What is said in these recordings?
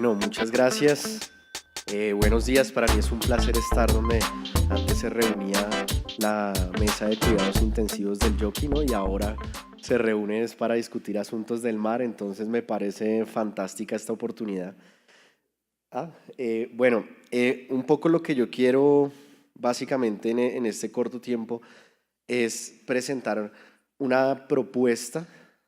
Bueno, muchas gracias. Buenos días, para mí es un placer estar donde antes se reunía la mesa de cuidados intensivos del Jockey, ¿no? Y ahora se reúne es para discutir asuntos del mar, entonces me parece fantástica esta oportunidad. Un poco lo que yo quiero básicamente en este corto tiempo es presentar una propuesta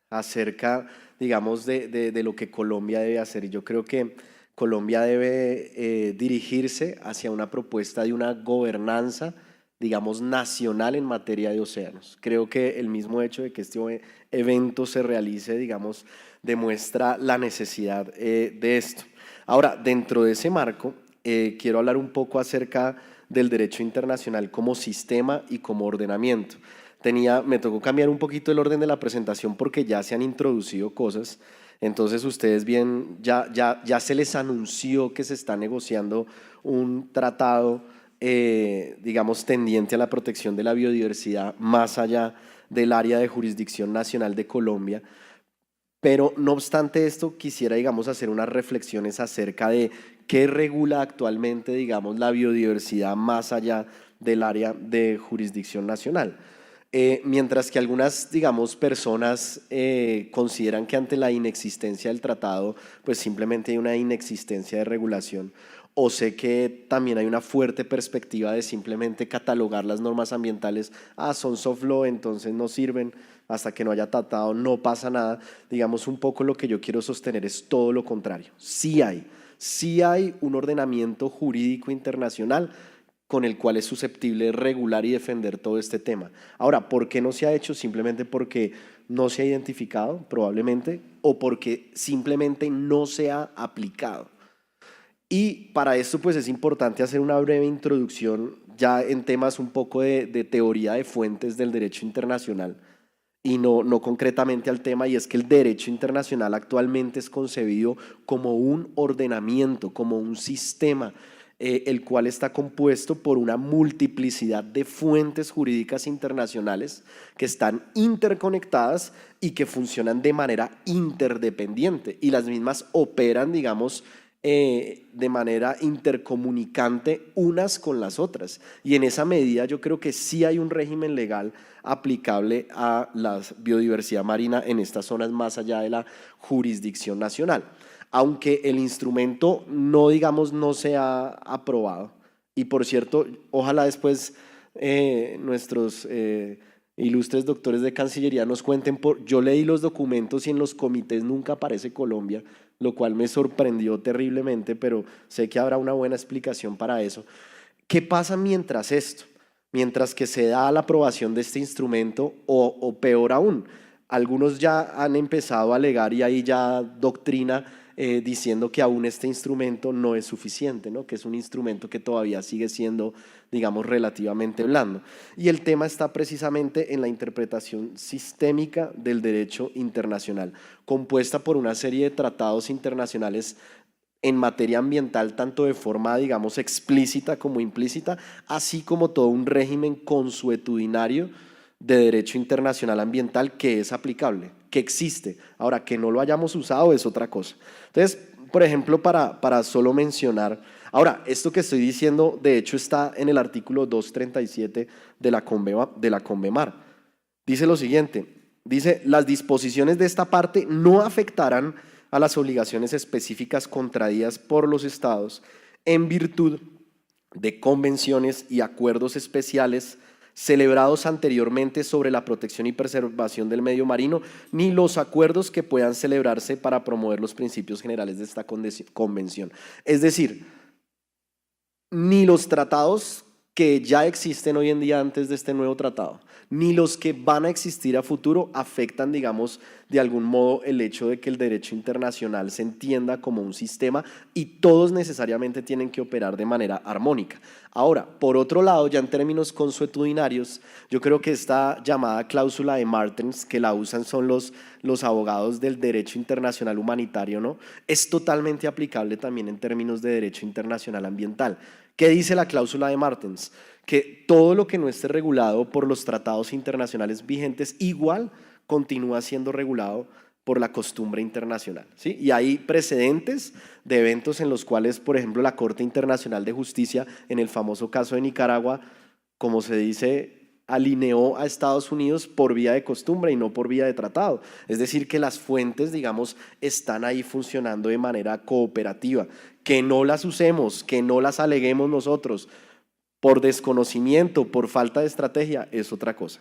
acerca, digamos, de lo que Colombia debe hacer. Y yo creo que Colombia debe dirigirse hacia una propuesta de una gobernanza, digamos, nacional en materia de océanos. Creo que el mismo hecho de que este evento se realice, digamos, demuestra la necesidad de esto. Ahora, dentro de ese marco, quiero hablar un poco acerca del derecho internacional como sistema y como ordenamiento. Me tocó cambiar un poquito el orden de la presentación porque ya se han introducido cosas. Entonces ustedes bien, ya se les anunció que se está negociando un tratado, digamos, tendiente a la protección de la biodiversidad más allá del área de jurisdicción nacional de Colombia. Pero no obstante esto, quisiera, digamos, hacer unas reflexiones acerca de qué regula actualmente, digamos, la biodiversidad más allá del área de jurisdicción nacional. Mientras que algunas, digamos, personas consideran que ante la inexistencia del tratado, pues simplemente hay una inexistencia de regulación, o sé que también hay una fuerte perspectiva de simplemente catalogar las normas ambientales, son soft law, entonces no sirven, hasta que no haya tratado no pasa nada. Digamos, un poco lo que yo quiero sostener es todo lo contrario. Sí hay un ordenamiento jurídico internacional con el cual es susceptible regular y defender todo este tema. Ahora, ¿por qué no se ha hecho? Simplemente porque no se ha identificado, probablemente, o porque simplemente no se ha aplicado. Y para esto pues es importante hacer una breve introducción ya en temas un poco de teoría de fuentes del derecho internacional y no concretamente al tema, y es que el derecho internacional actualmente es concebido como un ordenamiento, como un sistema, el cual está compuesto por una multiplicidad de fuentes jurídicas internacionales que están interconectadas y que funcionan de manera interdependiente, y las mismas operan, digamos, de manera intercomunicante unas con las otras, y en esa medida yo creo que sí hay un régimen legal aplicable a la biodiversidad marina en estas zonas más allá de la jurisdicción nacional, aunque el instrumento no, digamos, no se ha aprobado. Y por cierto, ojalá después nuestros ilustres doctores de Cancillería nos cuenten, yo leí los documentos y en los comités nunca aparece Colombia, lo cual me sorprendió terriblemente, pero sé que habrá una buena explicación para eso. ¿Qué pasa mientras esto? Mientras que se da la aprobación de este instrumento, o peor aún, algunos ya han empezado a alegar y hay ya doctrina diciendo que aún este instrumento no es suficiente, ¿no? Que es un instrumento que todavía sigue siendo, digamos, relativamente blando. Y el tema está precisamente en la interpretación sistémica del derecho internacional, compuesta por una serie de tratados internacionales en materia ambiental, tanto de forma, digamos, explícita como implícita, así como todo un régimen consuetudinario de derecho internacional ambiental que es aplicable, que existe. Ahora, que no lo hayamos usado es otra cosa. Entonces, por ejemplo, para solo mencionar, ahora, esto que estoy diciendo, de hecho, está en el artículo 237 de la Convemar. Dice lo siguiente, dice: las disposiciones de esta parte no afectarán a las obligaciones específicas contraídas por los estados en virtud de convenciones y acuerdos especiales celebrados anteriormente sobre la protección y preservación del medio marino, ni los acuerdos que puedan celebrarse para promover los principios generales de esta convención. Es decir, ni los tratados que ya existen hoy en día antes de este nuevo tratado, ni los que van a existir a futuro afectan, digamos, de algún modo el hecho de que el derecho internacional se entienda como un sistema y todos necesariamente tienen que operar de manera armónica. Ahora, por otro lado, ya en términos consuetudinarios, yo creo que esta llamada cláusula de Martens, que la usan son los abogados del derecho internacional humanitario, ¿no? Es totalmente aplicable también en términos de derecho internacional ambiental. ¿Qué dice la cláusula de Martens? Que todo lo que no esté regulado por los tratados internacionales vigentes igual continúa siendo regulado por la costumbre internacional, ¿sí? Y hay precedentes de eventos en los cuales, por ejemplo, la Corte Internacional de Justicia, en el famoso caso de Nicaragua, como se dice, alineó a Estados Unidos por vía de costumbre y no por vía de tratado. Es decir, que las fuentes, digamos, están ahí funcionando de manera cooperativa. Que no las usemos, que no las aleguemos nosotros por desconocimiento, por falta de estrategia, es otra cosa.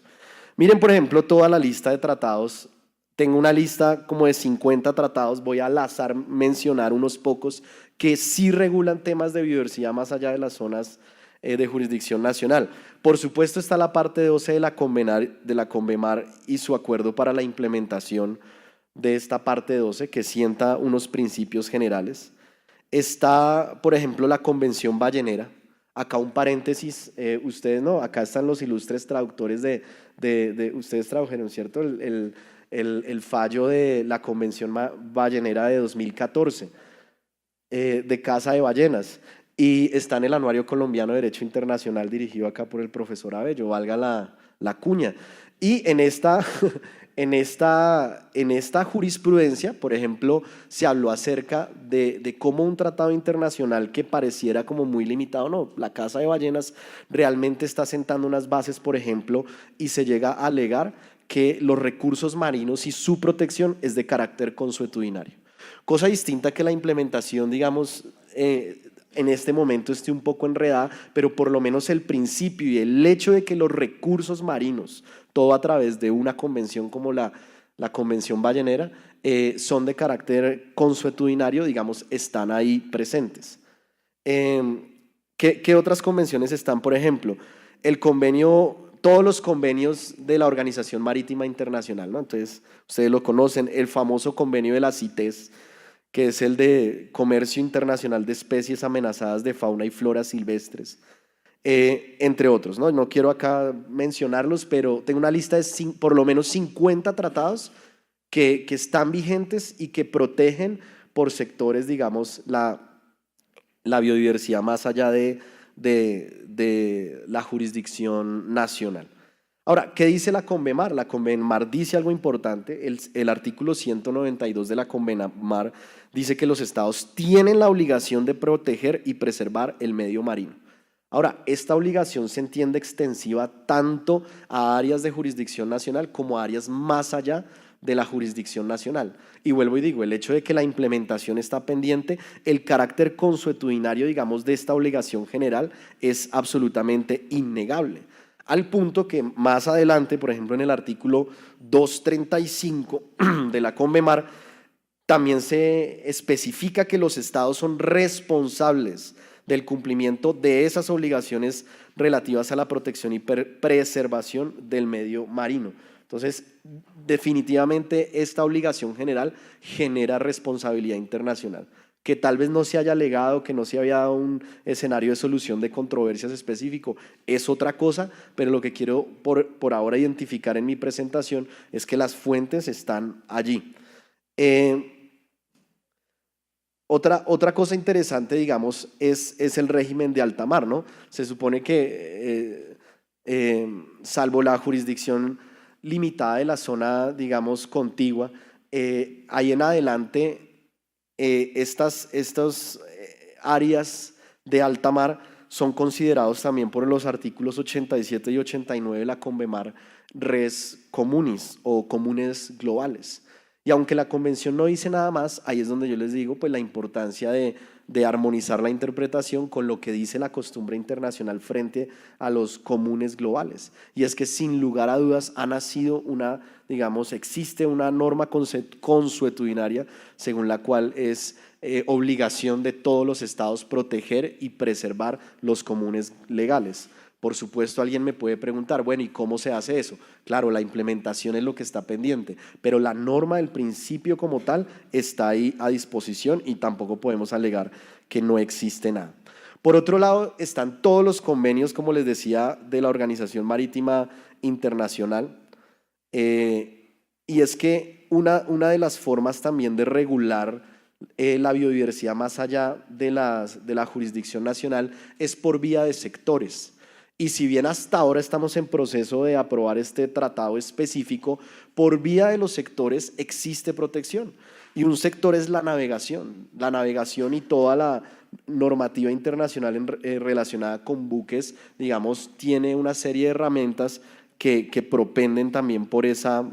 Miren, por ejemplo, toda la lista de tratados. Tengo una lista como de 50 tratados, voy a al azar mencionar unos pocos que sí regulan temas de biodiversidad más allá de las zonas de jurisdicción nacional. Por supuesto está la parte 12 de la Convemar y su acuerdo para la implementación de esta parte 12 que sienta unos principios generales. Está, por ejemplo, la Convención Ballenera. Acá un paréntesis, ustedes no, acá están los ilustres traductores ustedes tradujeron, ¿cierto? El fallo de la Convención Ballenera de 2014, de caza de ballenas. Y está en el Anuario Colombiano de Derecho Internacional dirigido acá por el profesor Abello, valga la cuña. Y en esta jurisprudencia, por ejemplo, se habló acerca de cómo un tratado internacional que pareciera como muy limitado, no, la caza de ballenas realmente está sentando unas bases, por ejemplo, y se llega a alegar que los recursos marinos y su protección es de carácter consuetudinario. Cosa distinta que la implementación, digamos, en este momento esté un poco enredada, pero por lo menos el principio y el hecho de que los recursos marinos, todo a través de una convención como la Convención Ballenera, son de carácter consuetudinario, digamos, están ahí presentes. ¿Qué otras convenciones están? Por ejemplo, todos los convenios de la Organización Marítima Internacional, ¿no? Entonces, ustedes lo conocen, el famoso convenio de la CITES, que es el de Comercio Internacional de Especies Amenazadas de Fauna y Flora Silvestres, entre otros, ¿no? No quiero acá mencionarlos, pero tengo una lista de por lo menos 50 tratados que están vigentes y que protegen por sectores, digamos, la biodiversidad más allá de la jurisdicción nacional. Ahora, ¿qué dice la Convemar? La Convemar dice algo importante. El artículo 192 de la Convemar dice que los estados tienen la obligación de proteger y preservar el medio marino. Ahora, esta obligación se entiende extensiva tanto a áreas de jurisdicción nacional como a áreas más allá de la jurisdicción nacional. Y vuelvo y digo, el hecho de que la implementación está pendiente, el carácter consuetudinario, digamos, de esta obligación general es absolutamente innegable. Al punto que más adelante, por ejemplo, en el artículo 235 de la Convemar, también se especifica que los estados son responsables del cumplimiento de esas obligaciones relativas a la protección y preservación del medio marino. Entonces, definitivamente esta obligación general genera responsabilidad internacional, que tal vez no se haya alegado, que no se había dado un escenario de solución de controversias específico, es otra cosa, pero lo que quiero por ahora identificar en mi presentación es que las fuentes están allí. Otra cosa interesante, digamos, es el régimen de alta mar, ¿no? Se supone que, salvo la jurisdicción limitada de la zona, digamos, contigua, ahí en adelante, estas áreas de alta mar son considerados también por los artículos 87 y 89 de la Convemar res communis o comunes globales. Y aunque la convención no dice nada más, ahí es donde yo les digo pues la importancia de armonizar la interpretación con lo que dice la costumbre internacional frente a los comunes globales. Y es que sin lugar a dudas ha nacido existe una norma consuetudinaria según la cual es obligación de todos los estados proteger y preservar los comunes legales. Por supuesto, alguien me puede preguntar, bueno, ¿y cómo se hace eso? Claro, la implementación es lo que está pendiente, pero la norma del principio como tal está ahí a disposición y tampoco podemos alegar que no existe nada. Por otro lado, están todos los convenios, como les decía, de la Organización Marítima Internacional, y es que una de las formas también de regular la biodiversidad más allá de la jurisdicción nacional es por vía de sectores. Y si bien hasta ahora estamos en proceso de aprobar este tratado específico, por vía de los sectores existe protección. Y un sector es la navegación. La navegación y toda la normativa internacional relacionada con buques, digamos, tiene una serie de herramientas que propenden también por esa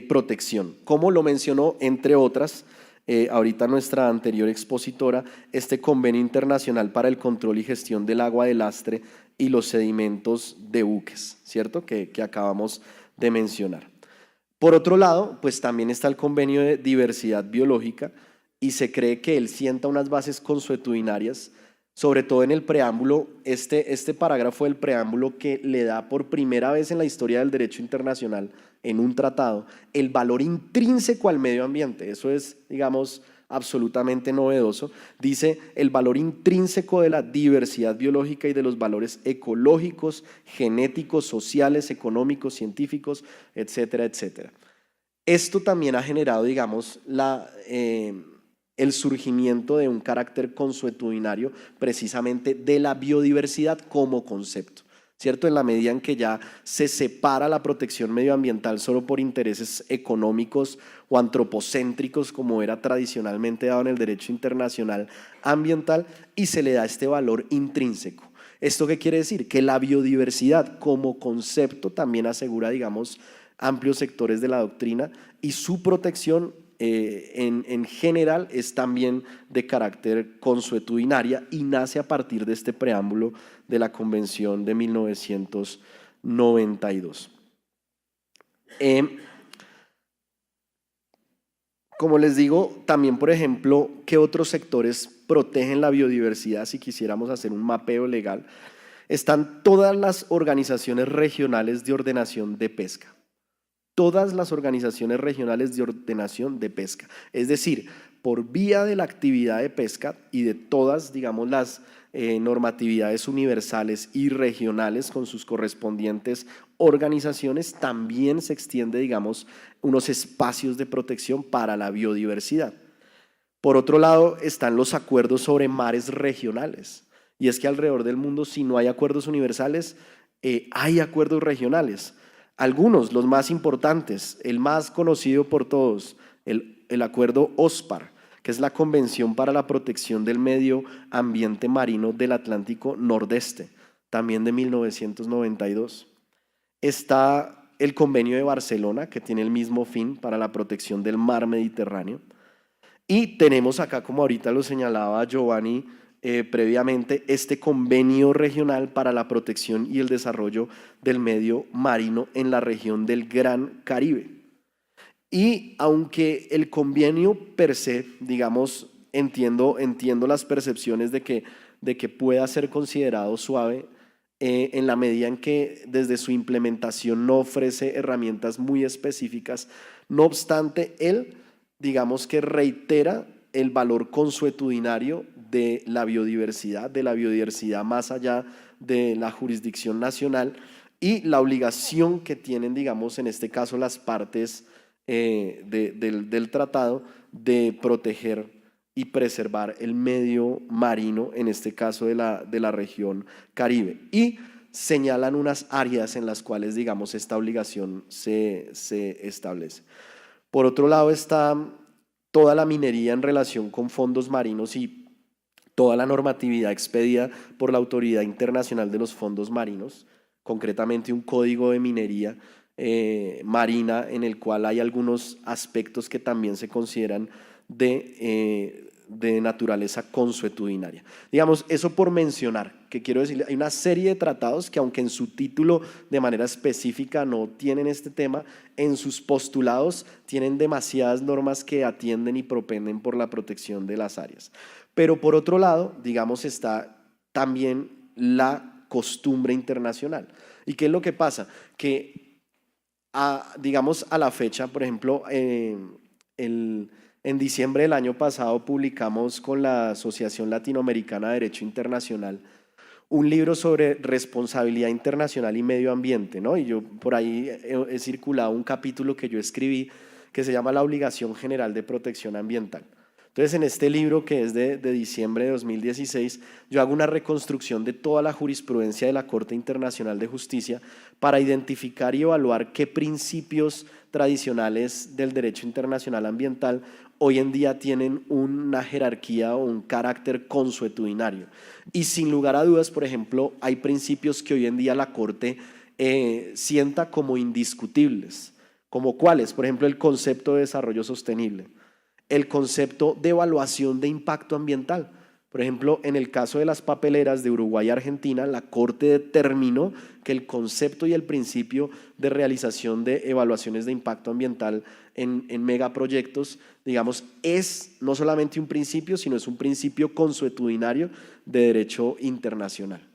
protección. Como lo mencionó, entre otras, ahorita nuestra anterior expositora, este Convenio Internacional para el Control y Gestión del Agua de Lastre y los Sedimentos de Buques, ¿cierto? Que acabamos de mencionar. Por otro lado, pues también está el Convenio de Diversidad Biológica y se cree que él sienta unas bases consuetudinarias, sobre todo en el preámbulo, este parágrafo del preámbulo que le da por primera vez en la historia del derecho internacional en un tratado el valor intrínseco al medio ambiente. Eso es, digamos, absolutamente novedoso. Dice el valor intrínseco de la diversidad biológica y de los valores ecológicos, genéticos, sociales, económicos, científicos, etcétera, etcétera. Esto también ha generado, digamos, el surgimiento de un carácter consuetudinario precisamente de la biodiversidad como concepto, ¿cierto? En la medida en que ya se separa la protección medioambiental solo por intereses económicos o antropocéntricos, como era tradicionalmente dado en el derecho internacional ambiental, y se le da este valor intrínseco. ¿Esto qué quiere decir? Que la biodiversidad como concepto también asegura, digamos, amplios sectores de la doctrina y su protección en general es también de carácter consuetudinaria y nace a partir de este preámbulo de la Convención de 1992. Como les digo, también, por ejemplo, ¿qué otros sectores protegen la biodiversidad? Si quisiéramos hacer un mapeo legal, están todas las organizaciones regionales de ordenación de pesca. Todas las organizaciones regionales de ordenación de pesca. Es decir, por vía de la actividad de pesca y de todas, digamos, las normatividades universales y regionales con sus correspondientes organizaciones, también se extiende, digamos, unos espacios de protección para la biodiversidad. Por otro lado, están los acuerdos sobre mares regionales. Y es que alrededor del mundo, si no hay acuerdos universales, hay acuerdos regionales. Algunos, los más importantes, el más conocido por todos, el acuerdo OSPAR, que es la Convención para la Protección del Medio Ambiente Marino del Atlántico Nordeste, también de 1992. Está el Convenio de Barcelona, que tiene el mismo fin para la protección del mar Mediterráneo. Y tenemos acá, como ahorita lo señalaba Giovanni previamente, este convenio regional para la protección y el desarrollo del medio marino en la región del Gran Caribe. Y aunque el convenio per se, digamos, entiendo las percepciones de que pueda ser considerado suave, en la medida en que desde su implementación no ofrece herramientas muy específicas, no obstante, él, digamos que reitera el valor consuetudinario de la biodiversidad más allá de la jurisdicción nacional y la obligación que tienen, digamos, en este caso las partes del tratado de proteger y preservar el medio marino, en este caso de la región Caribe. Y señalan unas áreas en las cuales, digamos, esta obligación se establece. Por otro lado está toda la minería en relación con fondos marinos y toda la normatividad expedida por la Autoridad Internacional de los Fondos Marinos, concretamente un código de minería marina en el cual hay algunos aspectos que también se consideran de naturaleza consuetudinaria. Digamos, eso por mencionar, que quiero decirle, hay una serie de tratados que aunque en su título de manera específica no tienen este tema, en sus postulados tienen demasiadas normas que atienden y propenden por la protección de las áreas. Pero por otro lado, digamos, está también la costumbre internacional. ¿Y qué es lo que pasa? Que, digamos, a la fecha, por ejemplo, en diciembre del año pasado publicamos con la Asociación Latinoamericana de Derecho Internacional un libro sobre responsabilidad internacional y medio ambiente, ¿no? Y yo por ahí he circulado un capítulo que yo escribí que se llama La Obligación General de Protección Ambiental. Entonces, en este libro, que es de diciembre de 2016, yo hago una reconstrucción de toda la jurisprudencia de la Corte Internacional de Justicia para identificar y evaluar qué principios tradicionales del derecho internacional ambiental hoy en día tienen una jerarquía o un carácter consuetudinario. Y sin lugar a dudas, por ejemplo, hay principios que hoy en día la Corte sienta como indiscutibles, como cuáles, por ejemplo, el concepto de desarrollo sostenible, el concepto de evaluación de impacto ambiental. Por ejemplo, en el caso de las papeleras de Uruguay y Argentina, la Corte determinó que el concepto y el principio de realización de evaluaciones de impacto ambiental en megaproyectos, digamos, es no solamente un principio, sino es un principio consuetudinario de derecho internacional.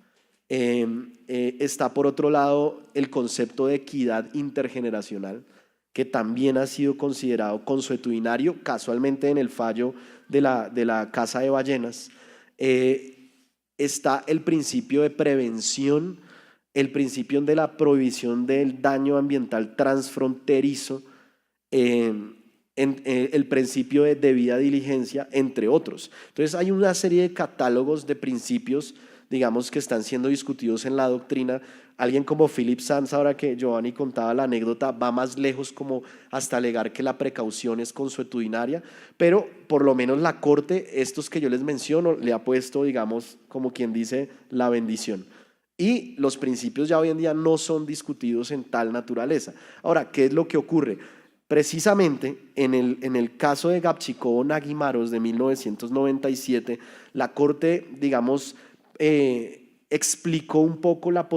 Está por otro lado el concepto de equidad intergeneracional, que también ha sido considerado consuetudinario, casualmente en el fallo de la Casa de Ballenas. Está el principio de prevención, el principio de la prohibición del daño ambiental transfronterizo, el principio de debida diligencia, entre otros. Entonces hay una serie de catálogos de principios, digamos, que están siendo discutidos en la doctrina. Alguien como Philip Sands, ahora que Giovanni contaba la anécdota, va más lejos como hasta alegar que la precaución es consuetudinaria, pero por lo menos la Corte, estos que yo les menciono, le ha puesto, digamos, como quien dice, la bendición. Y los principios ya hoy en día no son discutidos en tal naturaleza. Ahora, ¿qué es lo que ocurre? Precisamente en el caso de Gapchikov-Naguimaros de 1997, la Corte, digamos, explicó un poco la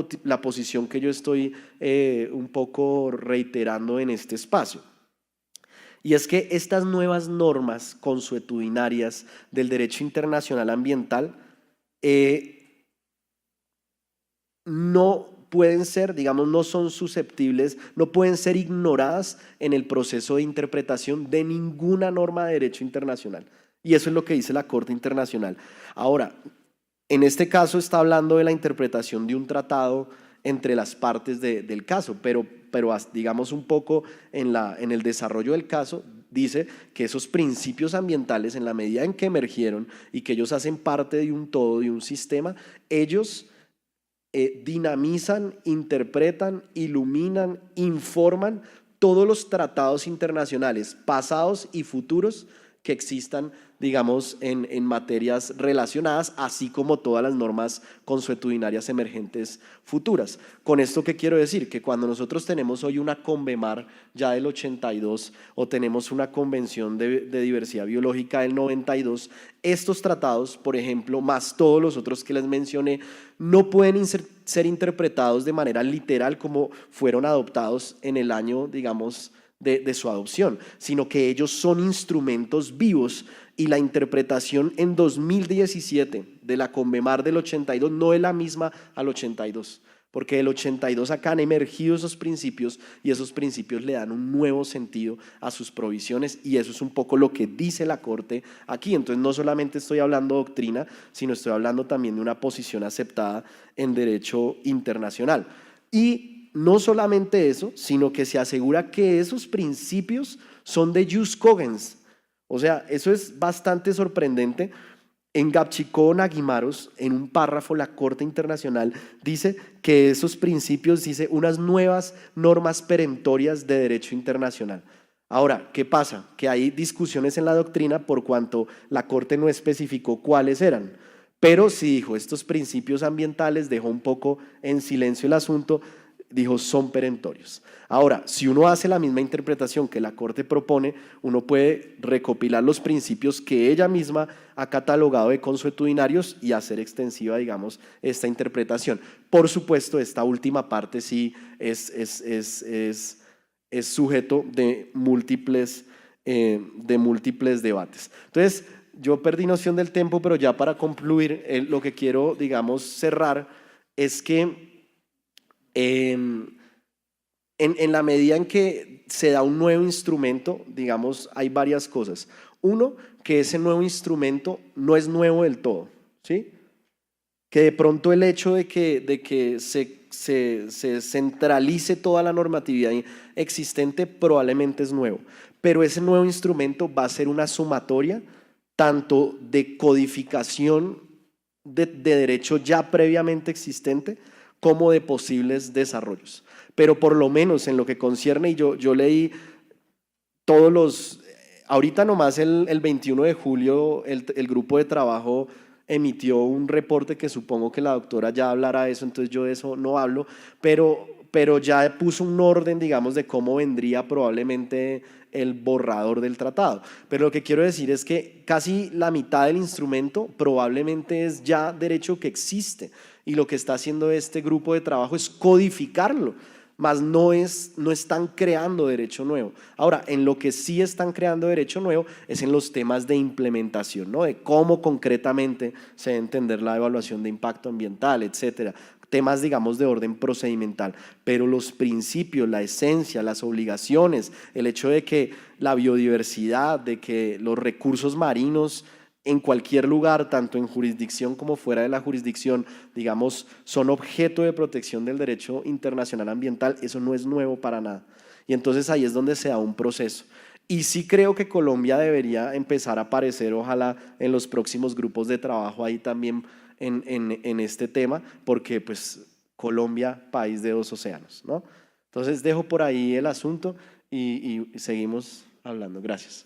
posición que yo estoy un poco reiterando en este espacio. Y es que estas nuevas normas consuetudinarias del derecho internacional ambiental no pueden ser, digamos, no son susceptibles, no pueden ser ignoradas en el proceso de interpretación de ninguna norma de derecho internacional. Y eso es lo que dice la Corte Internacional. Ahora, en este caso está hablando de la interpretación de un tratado entre las partes del caso, pero digamos un poco en el desarrollo del caso, dice que esos principios ambientales, en la medida en que emergieron y que ellos hacen parte de un todo, de un sistema, ellos dinamizan, interpretan, iluminan, informan todos los tratados internacionales, pasados y futuros, que existan, digamos, en materias relacionadas, así como todas las normas consuetudinarias emergentes futuras. Con esto, ¿qué quiero decir? Que cuando nosotros tenemos hoy una Convemar ya del 82 o tenemos una Convención de Diversidad Biológica del 92, estos tratados, por ejemplo, más todos los otros que les mencioné, no pueden ser interpretados de manera literal como fueron adoptados en el año, digamos, de su adopción, sino que ellos son instrumentos vivos, y la interpretación en 2017 de la Convemar del 82 no es la misma al 82, porque del 82 acá han emergido esos principios y esos principios le dan un nuevo sentido a sus provisiones, y eso es un poco lo que dice la Corte aquí. Entonces no solamente estoy hablando de doctrina, sino estoy hablando también de una posición aceptada en derecho internacional. Y no solamente eso, sino que se asegura que esos principios son de jus cogens. O sea, eso es bastante sorprendente. En Gapchikov-Naguimaros, en un párrafo, la Corte Internacional dice que esos principios, dice, unas nuevas normas perentorias de derecho internacional. Ahora, ¿qué pasa? Que hay discusiones en la doctrina por cuanto la Corte no especificó cuáles eran, pero sí dijo estos principios ambientales, dejó un poco en silencio el asunto, dijo son perentorios. Ahora, si uno hace la misma interpretación que la Corte propone, uno puede recopilar los principios que ella misma ha catalogado de consuetudinarios y hacer extensiva, digamos, esta interpretación. Por supuesto, esta última parte sí es sujeto de múltiples debates. Entonces, yo perdí noción del tiempo, pero ya para concluir, lo que quiero, digamos, cerrar es que en la medida en que se da un nuevo instrumento, digamos, hay varias cosas. Uno, que ese nuevo instrumento no es nuevo del todo, ¿sí? Que de pronto el hecho de que se centralice toda la normatividad existente probablemente es nuevo, pero ese nuevo instrumento va a ser una sumatoria tanto de codificación de derecho ya previamente existente como de posibles desarrollos. Pero por lo menos en lo que concierne, y yo leí todos los, ahorita nomás el 21 de julio el grupo de trabajo emitió un reporte que supongo que la doctora ya hablará de eso, entonces yo de eso no hablo, pero ya puso un orden, digamos, de cómo vendría probablemente el borrador del tratado. Pero lo que quiero decir es que casi la mitad del instrumento probablemente es ya derecho que existe, y lo que está haciendo este grupo de trabajo es codificarlo, más no están creando derecho nuevo. Ahora, en lo que sí están creando derecho nuevo es en los temas de implementación, ¿no? De cómo concretamente se debe entender la evaluación de impacto ambiental, etcétera. Temas, digamos, de orden procedimental, pero los principios, la esencia, las obligaciones, el hecho de que la biodiversidad, de que los recursos marinos en cualquier lugar, tanto en jurisdicción como fuera de la jurisdicción, digamos, son objeto de protección del derecho internacional ambiental, eso no es nuevo para nada. Y entonces ahí es donde se da un proceso. Y sí creo que Colombia debería empezar a aparecer, ojalá en los próximos grupos de trabajo ahí también en este tema, porque pues Colombia, país de dos océanos, ¿no? Entonces dejo por ahí el asunto y seguimos hablando. Gracias.